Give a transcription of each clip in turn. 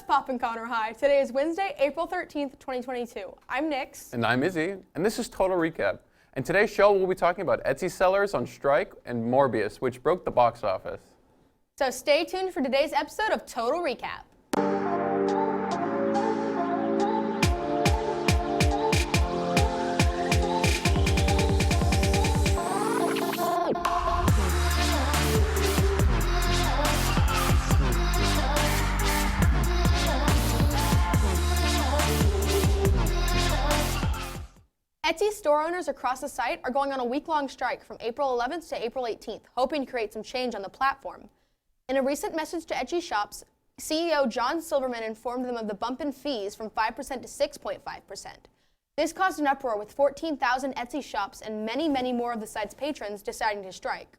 What's poppin', Conroe High? Today is Wednesday, April 13th, 2022. I'm Nix. And I'm Izzy, and this is Total Recap. In today's show, we'll be talking about Etsy sellers on strike and Morbius, which broke the box office. So stay tuned for today's episode of Total Recap. Etsy store owners across the site are going on a week-long strike from April 11th to April 18th, hoping to create some change on the platform. In a recent message to Etsy shops, CEO John Silverman informed them of the bump in fees from 5% to 6.5%. This caused an uproar with 14,000 Etsy shops and many more of the site's patrons deciding to strike.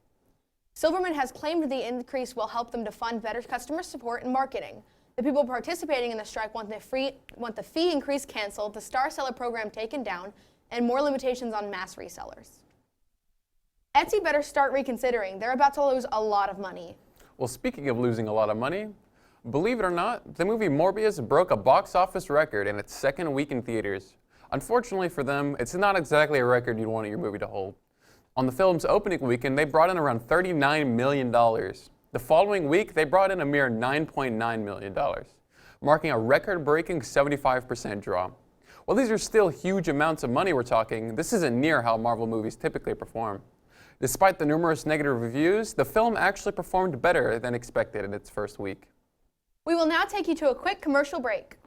Silverman has claimed the increase will help them to fund better customer support and marketing. The people participating in the strike want the fee increase canceled, the Star Seller program taken down, and more limitations on mass resellers. Etsy better start reconsidering. They're about to lose a lot of money. Well, speaking of losing a lot of money, believe it or not, the movie Morbius broke a box office record in its second week in theaters. Unfortunately for them, it's not exactly a record you'd want your movie to hold. On the film's opening weekend, they brought in around $39 million. The following week, they brought in a mere $9.9 million, marking a record-breaking 75% draw. While these are still huge amounts of money we're talking, this isn't near how Marvel movies typically perform. Despite the numerous negative reviews, the film actually performed better than expected in its first week. We will now take you to a quick commercial break.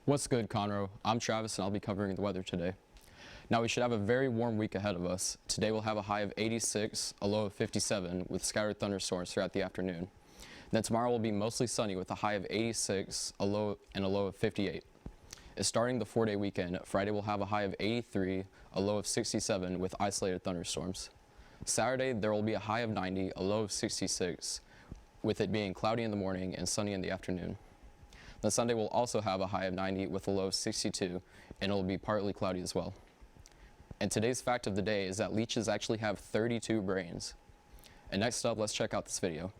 What's good, Conroe? I'm Travis and I'll be covering the weather today. Now we should have a very warm week ahead of us. Today we'll have a high of 86, a low of 57 with scattered thunderstorms throughout the afternoon. Then tomorrow will be mostly sunny with a high of 86, a low of 58. It's starting the 4-day weekend. Friday will have a high of 83, a low of 67 with isolated thunderstorms. Saturday there will be a high of 90, a low of 66 with it being cloudy in the morning and sunny in the afternoon. Then Sunday will also have a high of 90 with a low of 62, and it will be partly cloudy as well. And today's fact of the day is that leeches actually have 32 brains. And next up, let's check out this video.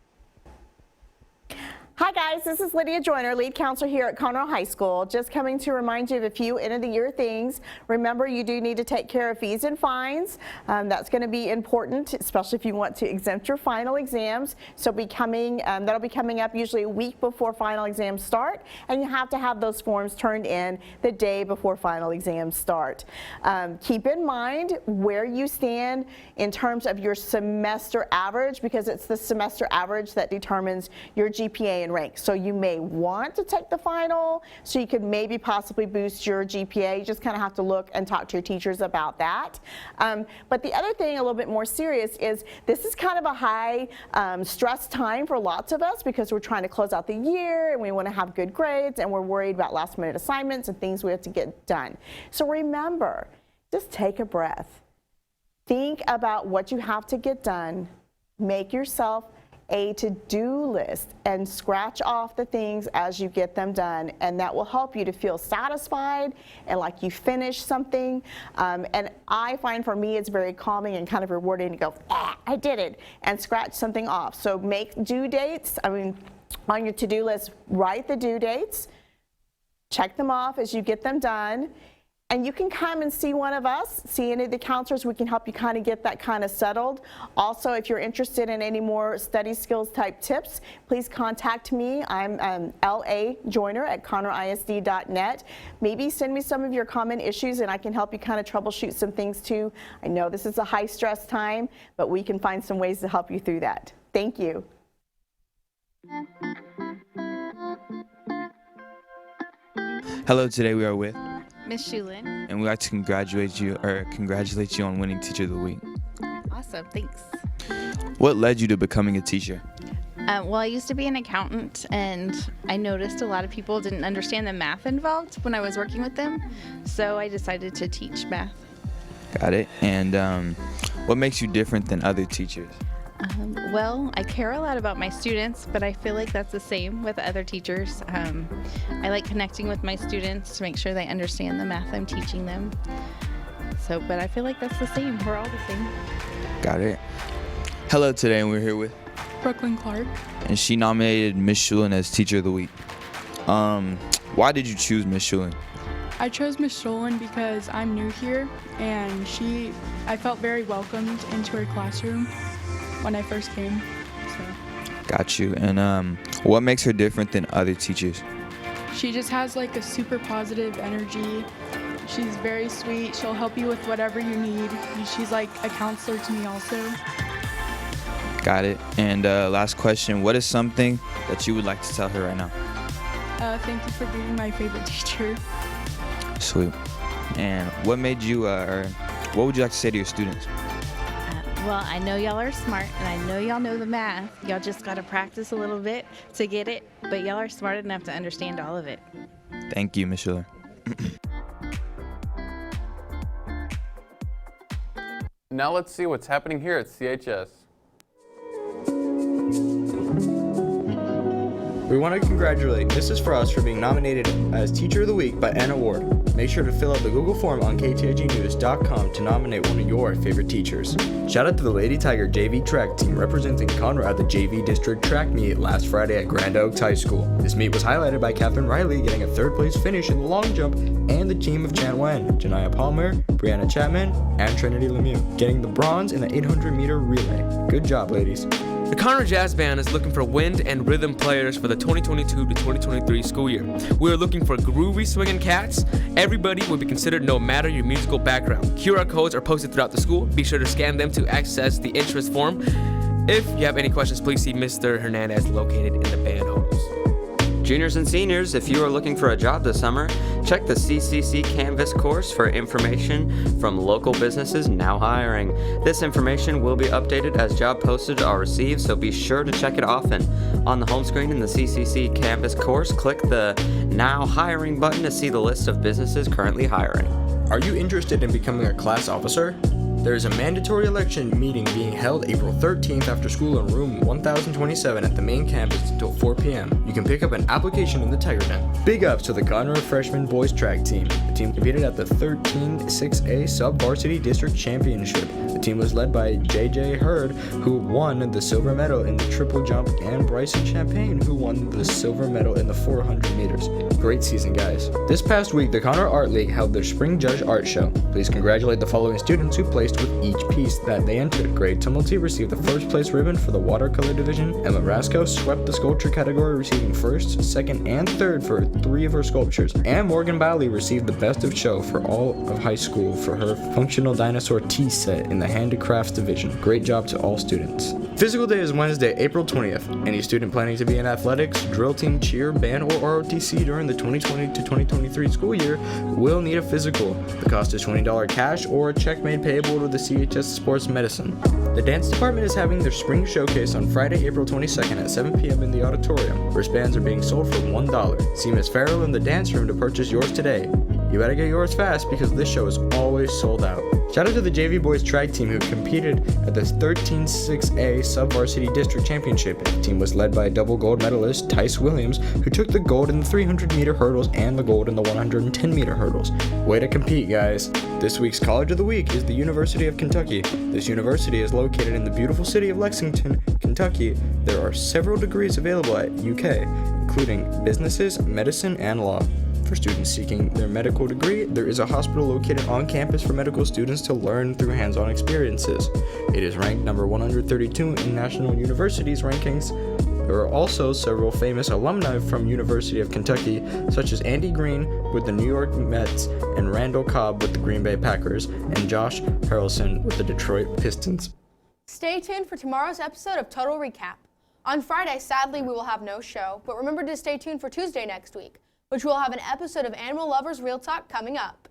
Hi guys, this is Lydia Joyner, lead counselor here at Conroe High School. Just coming to remind you of a few end of the year things. Remember, you do need to take care of fees and fines. That's going to be important, especially if you want to exempt your final exams. So that'll be coming up usually a week before final exams start, and you have to have those forms turned in the day before final exams start. Keep in mind where you stand in terms of your semester average, because it's the semester average that determines your GPA and rank. So you may want to take the final so you could maybe possibly boost your GPA. You just kind of have to look and talk to your teachers about that. But the other thing a little bit more serious is this is kind of a high stress time for lots of us because we're trying to close out the year and we want to have good grades and we're worried about last minute assignments and things we have to get done. So remember, just take a breath. Think about what you have to get done. Make yourself a to-do list and scratch off the things as you get them done, and that will help you to feel satisfied and like you finished something. And I find for me it's very calming and kind of rewarding to go, I did it, and scratch something off. So make due dates. On your to-do list, write the due dates, check them off as you get them done. And you can come and see one of us, see any of the counselors. We can help you kind of get that kind of settled. Also, if you're interested in any more study skills type tips, please contact me. I'm L.A. Joyner at ConroeISD.net. Maybe send me some of your common issues and I can help you kind of troubleshoot some things too. I know this is a high stress time, but we can find some ways to help you through that. Thank you. Hello, today we are with, Miss Shulin. and we'd like to congratulate you on winning Teacher of the Week. Awesome, thanks. What led you to becoming a teacher? Well, I used to be an accountant, and I noticed a lot of people didn't understand the math involved when I was working with them, so I decided to teach math. Got it. And what makes you different than other teachers? Well, I care a lot about my students, but I feel like that's the same with other teachers. I like connecting with my students to make sure they understand the math I'm teaching them. But I feel like that's the same. We're all the same. Got it. Hello, today, and we're here with, Brooklyn Clark. and she nominated Miss Shulin as Teacher of the Week. Why did you choose Miss Shulin? I chose Miss Shulin because I'm new here, and I felt very welcomed into her classroom when I first came. So Got you. And what makes her different than other teachers? she just has like a super positive energy. She's very sweet. She'll help you with whatever you need. She's like a counselor to me also. Got it. And last question, what is something that you would like to tell her right now? Thank you for being my favorite teacher. Sweet. And what made you, or what would you like to say to your students? Well, I know y'all are smart, and I know y'all know the math. Y'all just got to practice a little bit to get it, but y'all are smart enough to understand all of it. Thank you, Miss Shulin. Now let's see what's happening here at CHS. We want to congratulate Mrs. Frost for being nominated as Teacher of the Week by an award. Make sure to fill out the Google form on KTIGnews.com to nominate one of your favorite teachers. Shout out to the Lady Tiger JV track team representing Conroe at the JV District Track Meet last Friday at Grand Oaks High School. This meet was highlighted by Catherine Riley getting a third place finish in the long jump, and the team of Chan Wen, Janiyah Palmer, Brianna Chapman, and Trinity Lemieux getting the bronze in the 800-meter relay. Good job, ladies. The Conroe Jazz Band is looking for wind and rhythm players for the 2022 to 2023 school year. We are looking for groovy swinging cats. Everybody will be considered no matter your musical background. QR codes are posted throughout the school. Be sure to scan them to access the interest form. If you have any questions, please see Mr. Hernandez located in the band halls. Juniors and seniors, if you are looking for a job this summer, check the CCC Canvas course for information from local businesses now hiring. This information will be updated as job postings are received, so be sure to check it often. On the home screen in the CCC Canvas course, click the Now Hiring button to see the list of businesses currently hiring. Are you interested in becoming a class officer? There is a mandatory election meeting being held April 13th after school in room 1027 at the main campus until 4 p.m. You can pick up an application in the Tiger Den. Big ups to the Gonorrhoea freshman boys track team. The team competed at the 13-6A Sub-Varsity District Championship. The team was led by JJ Hurd, who won the silver medal in the triple jump, and Bryson Champagne, who won the silver medal in the 400 meters. Great season, guys. This past week, the Conroe Art League held their Spring Judge Art Show. Please congratulate the following students who placed with each piece that they entered. Grade Tumulty received the first place ribbon for the watercolor division. Emma Rasco swept the sculpture category, receiving first, second, and third for 3 of her sculptures. And Morgan Bally received the best of show for all of high school for her functional dinosaur tea set in the handicrafts division. Great job to all students. Physical day is Wednesday, April 20th. Any student planning to be in athletics, drill team, cheer, band, or ROTC during the 2020 to 2023 school year will need a physical. The cost is $20 cash or a check made payable to the CHS Sports Medicine. The dance department is having their spring showcase on Friday, April 22nd at 7 p.m. in the auditorium. Wristbands are being sold for $1. See Miss Farrell in the dance room to purchase yours today. You better get yours fast because this show is always sold out. Shout out to the JV boys track team who competed at the 13-6A Sub-Varsity District Championship. The team was led by double gold medalist Tice Williams, who took the gold in the 300-meter hurdles and the gold in the 110-meter hurdles. Way to compete, guys. This week's College of the Week is the University of Kentucky. This university is located in the beautiful city of Lexington, Kentucky. There are several degrees available at UK, including businesses, medicine, and law. For students seeking their medical degree, there is a hospital located on campus for medical students to learn through hands-on experiences. It is ranked number 132 in National Universities rankings. There are also several famous alumni from University of Kentucky, such as Andy Green with the New York Mets and Randall Cobb with the Green Bay Packers, and Josh Harrelson with the Detroit Pistons. Stay tuned for tomorrow's episode of Total Recap. On Friday, sadly, we will have no show, but remember to stay tuned for Tuesday next week, which will have an episode of Animal Lovers Real Talk coming up.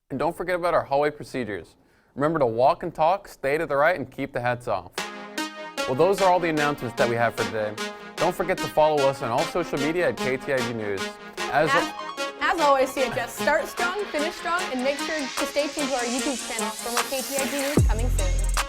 And don't forget about our hallway procedures. Remember to walk and talk, stay to the right, and keep the hats off. Well, those are all the announcements that we have for today. Don't forget to follow us on all social media at KTIG News. As always, CHS, start strong, finish strong, and make sure to stay tuned to our YouTube channel for more KTIG news coming soon.